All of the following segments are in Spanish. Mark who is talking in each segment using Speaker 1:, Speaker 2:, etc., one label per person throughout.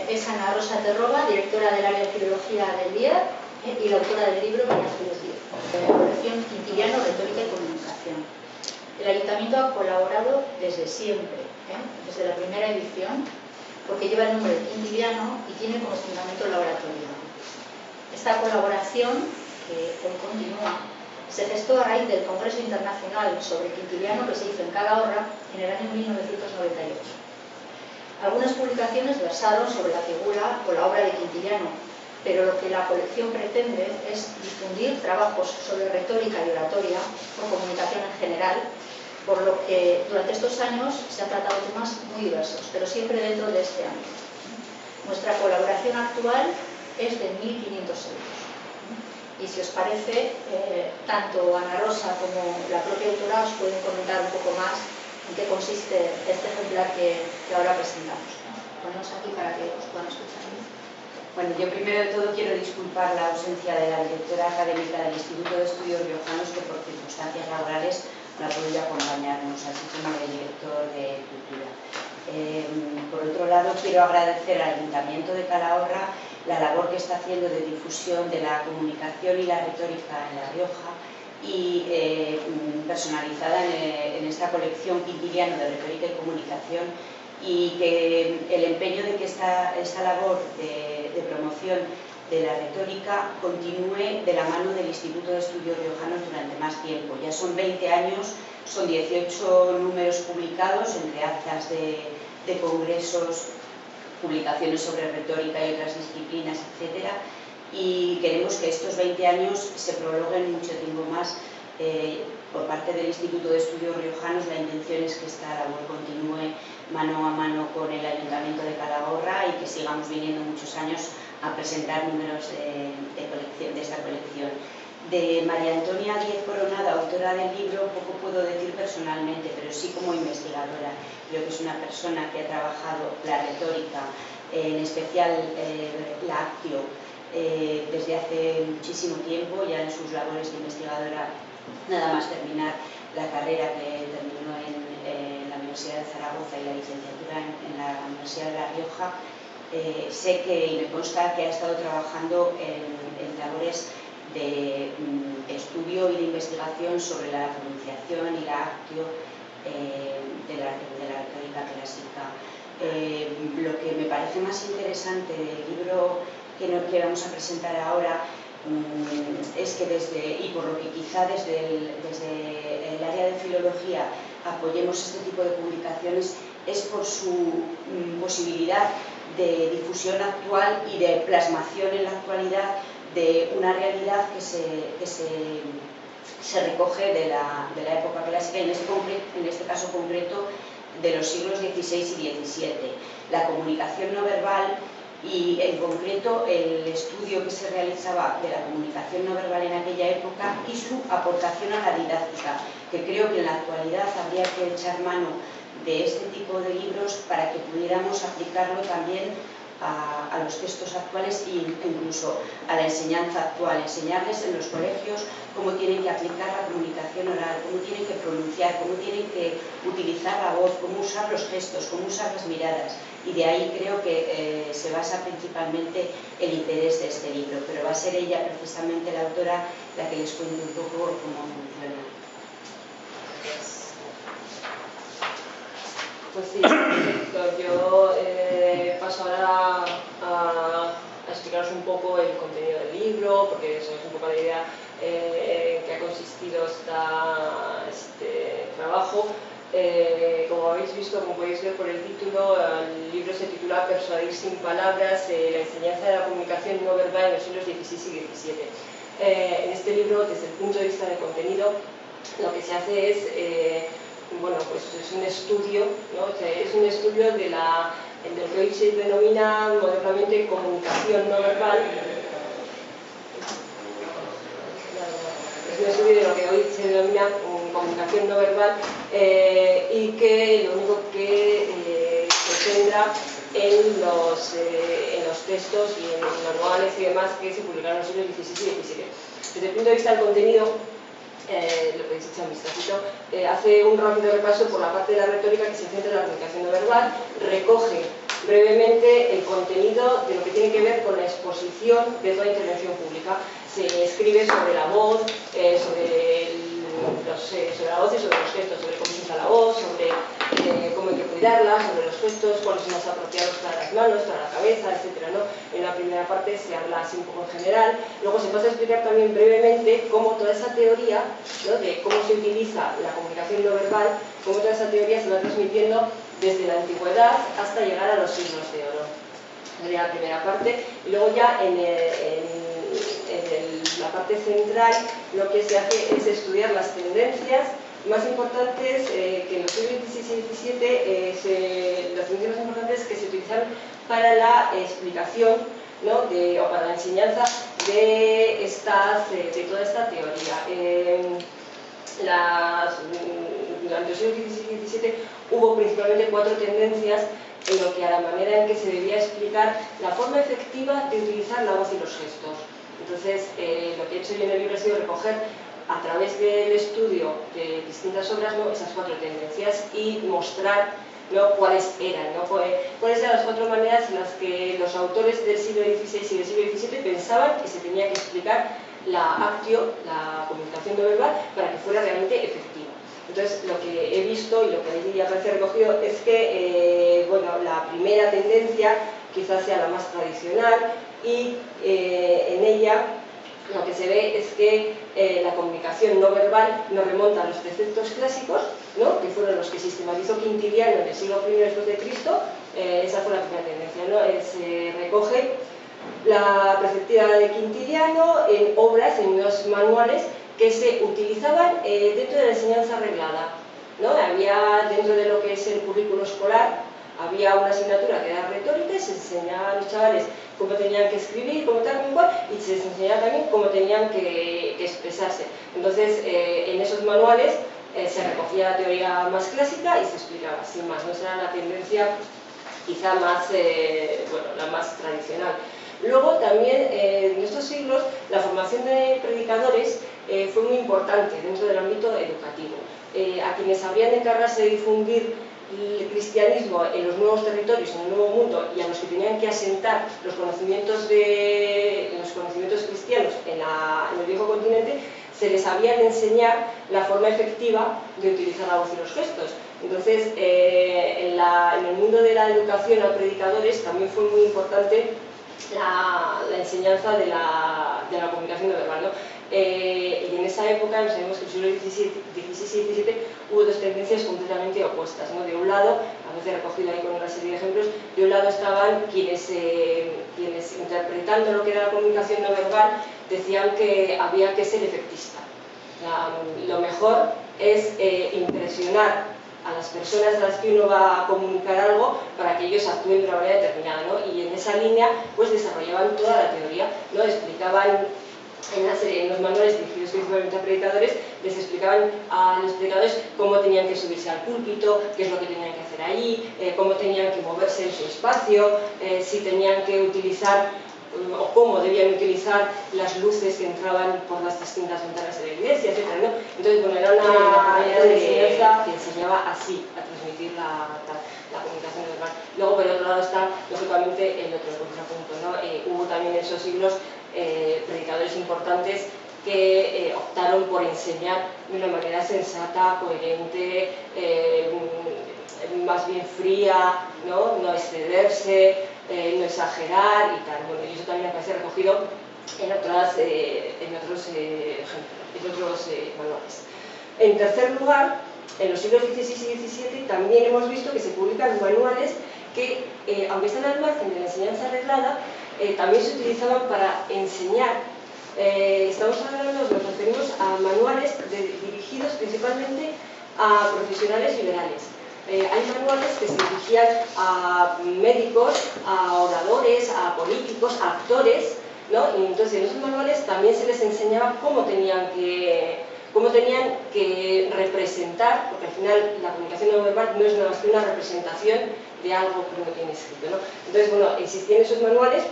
Speaker 1: es Ana Rosa Terroba, directora del área de filología del IER y la autora del libro María Ángeles Díez, colección Quintiliano, Retórica y Comunicación. El Ayuntamiento ha colaborado desde siempre, desde la primera edición, porque lleva el nombre de Quintiliano y tiene como fundamento la oratoria. Esta colaboración, que hoy continúa, se gestó a raíz del Congreso Internacional sobre Quintiliano que se hizo en Calahorra en el año 1998. Algunas publicaciones versaron sobre la figura o la obra de Quintiliano, pero lo que la colección pretende es difundir trabajos sobre retórica y oratoria o comunicación en general, por lo que durante estos años se han tratado temas muy diversos, pero siempre dentro de este ámbito. Nuestra colaboración actual es de 1.500 euros. Y si os parece, tanto Ana Rosa como la propia autora os pueden comentar un poco más en qué consiste este ejemplar que ahora presentamos. Ponemos aquí para que os puedan escuchar.
Speaker 2: Bueno, yo primero de todo quiero disculpar la ausencia de la directora académica del Instituto de Estudios Riojanos, que por circunstancias laborales no ha podido acompañarnos, así como el director de Cultura. Por otro lado, quiero agradecer al Ayuntamiento de Calahorra la labor que está haciendo de difusión de la comunicación y la retórica en La Rioja y personalizada en esta colección Quintiliano de Retórica y Comunicación, y que el empeño de que esta labor de promoción de la retórica continúe de la mano del Instituto de Estudios Riojanos durante más tiempo. Ya son 20 años, son 18 números publicados entre actas de congresos, publicaciones sobre retórica y otras disciplinas, etc. Y queremos que estos 20 años se prolonguen mucho tiempo más. Por parte del Instituto de Estudios Riojanos, la intención es que esta labor continúe mano a mano con el Ayuntamiento de Calahorra y que sigamos viniendo muchos años a presentar números de esta colección. De María Antonia Díez Coronada, autora del libro, poco puedo decir personalmente, pero sí como investigadora. Creo que es una persona que ha trabajado la retórica, en especial la actio, desde hace muchísimo tiempo, ya en sus labores de investigadora, nada más terminar la carrera que terminó en la Universidad de Zaragoza y la licenciatura en la Universidad de La Rioja. Sé que, y me consta, que ha estado trabajando en labores de estudio y de investigación sobre la pronunciación y la actio de la retórica clásica. Lo que me parece más interesante del libro que vamos a presentar ahora es que y por lo que quizá desde el área de filología apoyemos este tipo de publicaciones, es por su posibilidad de difusión actual y de plasmación en la actualidad de una realidad que se recoge de la época clásica, en este caso concreto de los siglos XVI y XVII. La comunicación no verbal y en concreto el estudio que se realizaba de la comunicación no verbal en aquella época y su aportación a la didáctica, que creo que en la actualidad habría que echar mano de este tipo de libros para que pudiéramos aplicarlo también a los textos actuales e incluso a la enseñanza actual, enseñarles en los colegios cómo tienen que aplicar la comunicación oral, cómo tienen que pronunciar, cómo tienen que utilizar la voz, cómo usar los gestos, cómo usar las miradas. Y de ahí creo que se basa principalmente el interés de este libro, pero va a ser ella precisamente la autora la que les cuente un poco cómo funciona.
Speaker 3: Pues sí, perfecto. Yo paso ahora a explicaros un poco el contenido del libro, porque eso es un poco la idea que ha consistido este trabajo. Como habéis visto, como podéis ver por el título, el libro se titula Persuadir sin palabras, la enseñanza de la comunicación no verbal en los siglos XVI y XVII. En este libro, desde el punto de vista de contenido, lo que se hace es bueno, pues es un estudio, ¿no? O sea, es un estudio de lo que hoy se denomina modernamente comunicación no verbal. Es un estudio de lo que hoy se denomina comunicación no verbal y que lo único que se centra en los textos y en los manuales y demás que se publicaron en los siglos XVI y XVII. Desde el punto de vista del contenido, lo que habéis hecho a vistacito, hace un rápido repaso por la parte de la retórica que se centra en la comunicación no verbal, recoge brevemente el contenido de lo que tiene que ver con la exposición de toda intervención pública. Se escribe sobre la voz, sobre la voz y sobre los gestos, sobre cómo se usa la voz, sobre cómo hay que cuidarla, sobre los gestos, cuáles son más apropiados para las manos, para la cabeza, etc., ¿no? En la primera parte se habla así un poco en general. Luego se pasa a explicar también brevemente cómo toda esa teoría, ¿no?, de cómo se utiliza la comunicación no verbal, cómo toda esa teoría se va transmitiendo desde la antigüedad hasta llegar a los siglos de oro. Sería la primera parte. Y luego ya en la parte central lo que se hace es estudiar las tendencias más importantes que en los siglos XVI y XVII, las tendencias más importantes que se utilizaron para la explicación, ¿no?, o para la enseñanza de toda esta teoría. Durante los siglos XVI y XVII hubo principalmente 4 tendencias en lo que a la manera en que se debía explicar la forma efectiva de utilizar la voz y los gestos. Entonces, lo que he hecho yo en el libro ha sido recoger a través del estudio de distintas obras, ¿no?, esas 4 tendencias y mostrar, ¿no?, cuáles eran, ¿no?, cuáles eran las 4 maneras en las que los autores del siglo XVI y del siglo XVII pensaban que se tenía que explicar la actio, la comunicación no verbal, para que fuera realmente efectiva. Entonces, lo que he visto y lo que allí aparece recogido es que, bueno, la primera tendencia quizás sea la más tradicional y en ella lo que se ve es que la comunicación no verbal nos remonta a los preceptos clásicos, ¿no?, que fueron los que sistematizó Quintiliano en el siglo I después de Cristo. Esa fue la primera tendencia, ¿no? Se recoge la perspectiva de Quintiliano en obras, en unos manuales que se utilizaban dentro de la enseñanza reglada, ¿no? Había, dentro de lo que es el currículo escolar, había una asignatura que era retórica y se enseñaba a los chavales cómo tenían que escribir, cómo tal, cómo cual, y se les enseñaba también cómo tenían que expresarse. Entonces, en esos manuales se recogía la teoría más clásica y se explicaba, sin más. No será la tendencia quizá más, bueno, la más tradicional. Luego también en estos siglos la formación de predicadores fue muy importante dentro del ámbito educativo. A quienes habrían de encargarse de difundir el cristianismo en los nuevos territorios, en el nuevo mundo, y a los que tenían que asentar los conocimientos cristianos en el viejo continente, se les había de enseñar la forma efectiva de utilizar la voz y los gestos. Entonces, en el mundo de la educación a predicadores también fue muy importante la enseñanza de la comunicación no verbal, ¿no? Y en esa época, sabemos que en el siglo XVI y XVII hubo 2 tendencias completamente opuestas, ¿no? De un lado, a veces recogido ahí con una serie de ejemplos, de un lado estaban quienes interpretando lo que era la comunicación no verbal, decían que había que ser efectista. Lo mejor es impresionar a las personas a las que uno va a comunicar algo para que ellos actúen de una manera determinada, ¿no? Y en esa línea pues desarrollaban toda la teoría, ¿no? Explicaban en los manuales dirigidos principalmente a predicadores, les explicaban a los predicadores cómo tenían que subirse al púlpito, qué es lo que tenían que hacer allí, cómo tenían que moverse en su espacio, si tenían que utilizar o cómo debían utilizar las luces que entraban por las distintas ventanas de la iglesia, etc., ¿no? Entonces, bueno, era una manera de enseñanza que enseñaba así a transmitir la comunicación verbal. Luego, por el otro lado, está, lógicamente, el otro contrapunto, ¿no? Hubo también en esos siglos predicadores importantes que optaron por enseñar de una manera sensata, coherente, más bien fría, ¿no? No excederse, no exagerar y tal. Bueno, y eso también aparece recogido en otros ejemplos, en otros manuales. En tercer lugar, en los siglos XVI y XVII también hemos visto que se publican manuales que, aunque están al margen de la enseñanza reglada, también se utilizaban para enseñar. Estamos hablando, nos referimos a manuales dirigidos principalmente a profesionales liberales. Hay manuales que se dirigían a médicos, a oradores, a políticos, a actores, ¿no? Y entonces en esos manuales también se les enseñaba cómo tenían que representar, porque al final la comunicación no verbal no es nada más que una representación de algo que uno tiene escrito, ¿no? Entonces, bueno, existían esos manuales.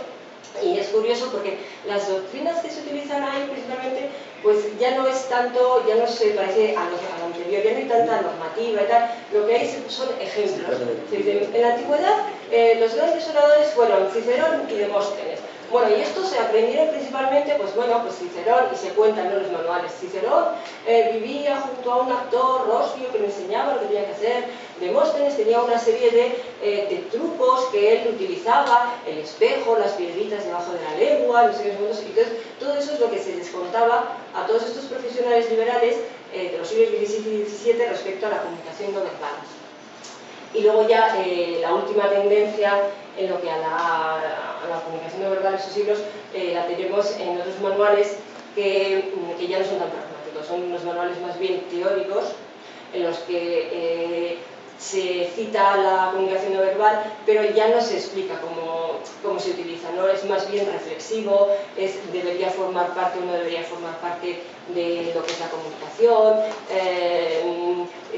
Speaker 3: Y es curioso porque las doctrinas que se utilizan ahí principalmente, pues ya no es tanto, ya no se parece a lo anterior, ya no hay tanta normativa y tal, lo que hay son ejemplos. En la antigüedad Los grandes oradores fueron Cicerón y Demóstenes. Bueno, y estos se aprendieron principalmente, pues bueno, pues Cicerón, y se cuentan en los manuales. Cicerón vivía junto a un actor Roscio que le enseñaba lo que tenía que hacer. Demóstenes tenía una serie de trucos que él utilizaba, el espejo, las piedritas debajo de la lengua, no sé qué, entonces todo eso es lo que se les contaba a todos estos profesionales liberales de los siglos XVI y XVII respecto a la comunicación no verbal. Y luego ya la última tendencia en lo que a la comunicación no verbal de esos siglos la tenemos en otros manuales que ya no son tan pragmáticos, son unos manuales más bien teóricos en los que se cita la comunicación no verbal, pero ya no se explica cómo se utiliza, ¿no? Es más bien reflexivo, debería formar parte o no debería formar parte de lo que es la comunicación,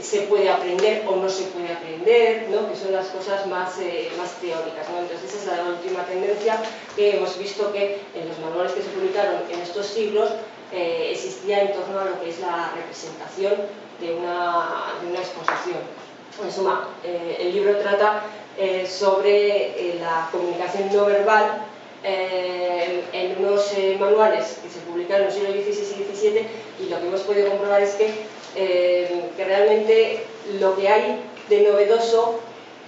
Speaker 3: se puede aprender o no se puede aprender, ¿no? Que son las cosas más teóricas, ¿no? Entonces esa es la última tendencia que hemos visto que en los manuales que se publicaron en estos siglos existía en torno a lo que es la representación de una exposición. En suma, el libro trata sobre la comunicación no verbal en unos manuales que se publicaron en los siglos XVI y XVII, y lo que hemos podido comprobar es que realmente lo que hay de novedoso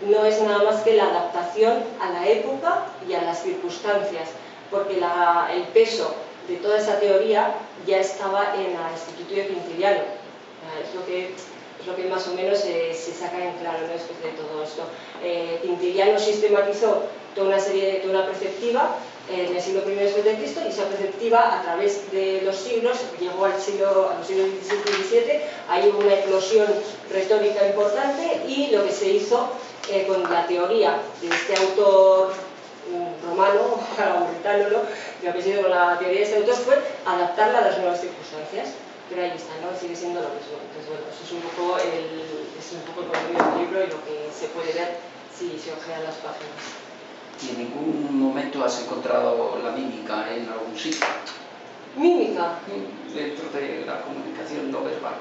Speaker 3: no es nada más que la adaptación a la época y a las circunstancias, porque el peso de toda esa teoría ya estaba en el Instituto de Quintiliano. Es lo que más o menos se saca en claro, ¿no? Después de todo esto. Quintiliano sistematizó toda una perspectiva en el siglo I después de Cristo, y esa perspectiva a través de los siglos llegó a los siglos XVI y XVII. Hay una eclosión retórica importante, y lo que se hizo con la teoría de este autor romano, británico, lo que se hizo con la teoría de este autor fue adaptarla a las nuevas circunstancias. Pero ahí está, ¿no? Sigue siendo lo mismo. Entonces, bueno, eso es un poco el contenido del libro y lo que se puede ver si se ojean las páginas.
Speaker 4: ¿Y en ningún momento has encontrado la mímica en algún sitio?
Speaker 3: ¿Mímica?
Speaker 4: Dentro de la comunicación no verbal.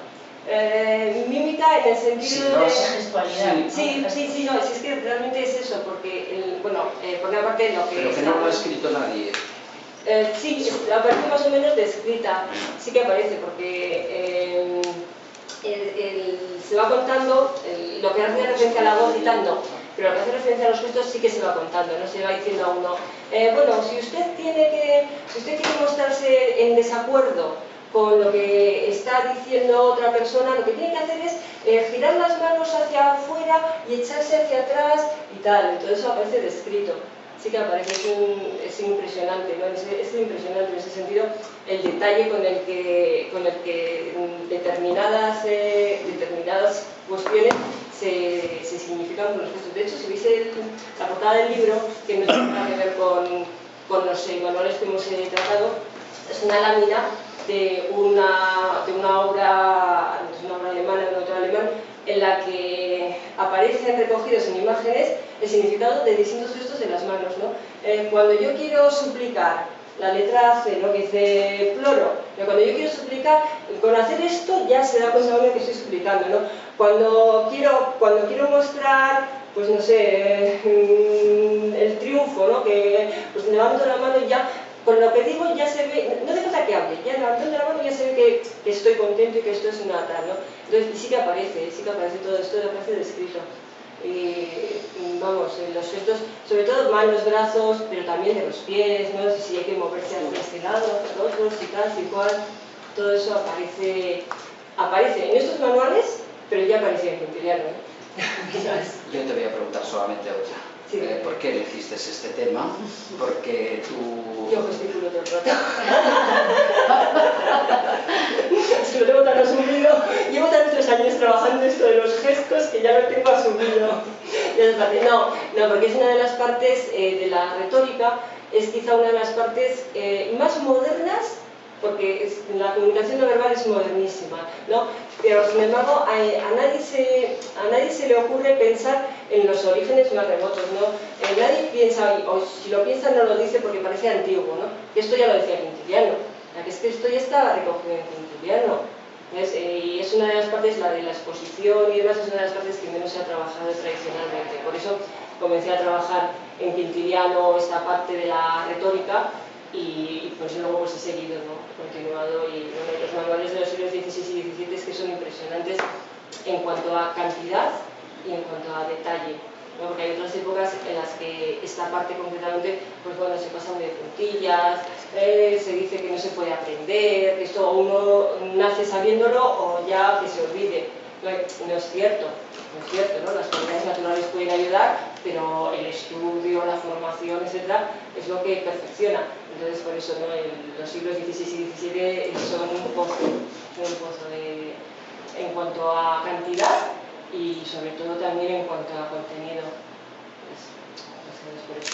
Speaker 3: Mímica en el sentido de...
Speaker 1: gestualidad.
Speaker 3: Sí, no, es que realmente es eso, porque, por una parte lo que...
Speaker 4: Pero que no lo ha escrito nadie.
Speaker 3: Sí, aparece más o menos descrita, sí que aparece, porque se va contando, lo que hace referencia a la voz y tal, no, pero lo que hace referencia a los gestos sí que se va contando, no se va diciendo a uno, bueno, si usted quiere mostrarse en desacuerdo con lo que está diciendo otra persona, lo que tiene que hacer es girar las manos hacia afuera y echarse hacia atrás y tal, entonces eso aparece descrito. Sí que aparece, es impresionante, ¿no? Es impresionante en ese sentido el detalle con el que determinadas cuestiones se significan con los gestos. De hecho, si veis la portada del libro, que no tiene nada que ver con los manuales que hemos tratado, es una lámina de una obra alemana, de un autor alemán, en la que aparecen recogidos en imágenes el significado de distintos gestos de las manos, ¿no? Cuando yo quiero suplicar, la letra C, ¿no? Que dice ploro, pero cuando yo quiero suplicar, con hacer esto ya se da cuenta uno que estoy suplicando, ¿no? Cuando quiero mostrar, pues no sé, el triunfo, ¿no? Que pues levanto la mano y ya, con lo que digo ya se ve, no hace falta que hable, ya levantando la mano ya se ve que estoy contento y que esto es una tal, ¿no? Entonces sí que aparece todo esto, aparece descrito. Vamos, los gestos, sobre todo manos, brazos, pero también de los pies, ¿no? Si hay que moverse hacia este lado, hacia otros, y tal, y cual, todo eso aparece en estos manuales, pero ya aparecía en Quintiliano, ¿eh?
Speaker 4: Yo te voy a preguntar solamente otra.
Speaker 3: Sí,
Speaker 4: ¿Por qué elegiste este tema? Porque tú...
Speaker 3: Yo gesticulo todo el rato. Se lo tengo tan asumido. Llevo tantos años trabajando esto de los gestos que ya lo tengo asumido. No, porque es una de las partes de la retórica, es quizá una de las partes más modernas, porque la comunicación no verbal es modernísima, ¿no? Pero sin embargo a nadie se le ocurre pensar en los orígenes más remotos, ¿no? Nadie piensa, o si lo piensa no lo dice porque parece antiguo, ¿no? Esto ya lo decía Quintiliano, que es que esto ya estaba recogido en Quintiliano. Y es una de las partes, la de la exposición y demás, es una de las partes que menos se ha trabajado tradicionalmente. Por eso comencé a trabajar en Quintiliano esta parte de la retórica y por eso luego pues he seguido, ¿no? Continuado, y bueno, los manuales de los siglos XVI y XVII es que son impresionantes en cuanto a cantidad y en cuanto a detalle, ¿no? Porque hay otras épocas en las que esta parte concretamente, pues bueno, se pasan de puntillas, se dice que no se puede aprender, que esto uno nace sabiéndolo o ya que se olvide. No es cierto, ¿no? Las cualidades naturales pueden ayudar, pero el estudio, la formación, etcétera, es lo que perfecciona. Entonces, por eso, ¿no? Los siglos XVI y XVII son un pozo en cuanto a cantidad y sobre todo también en cuanto a contenido. Pues por eso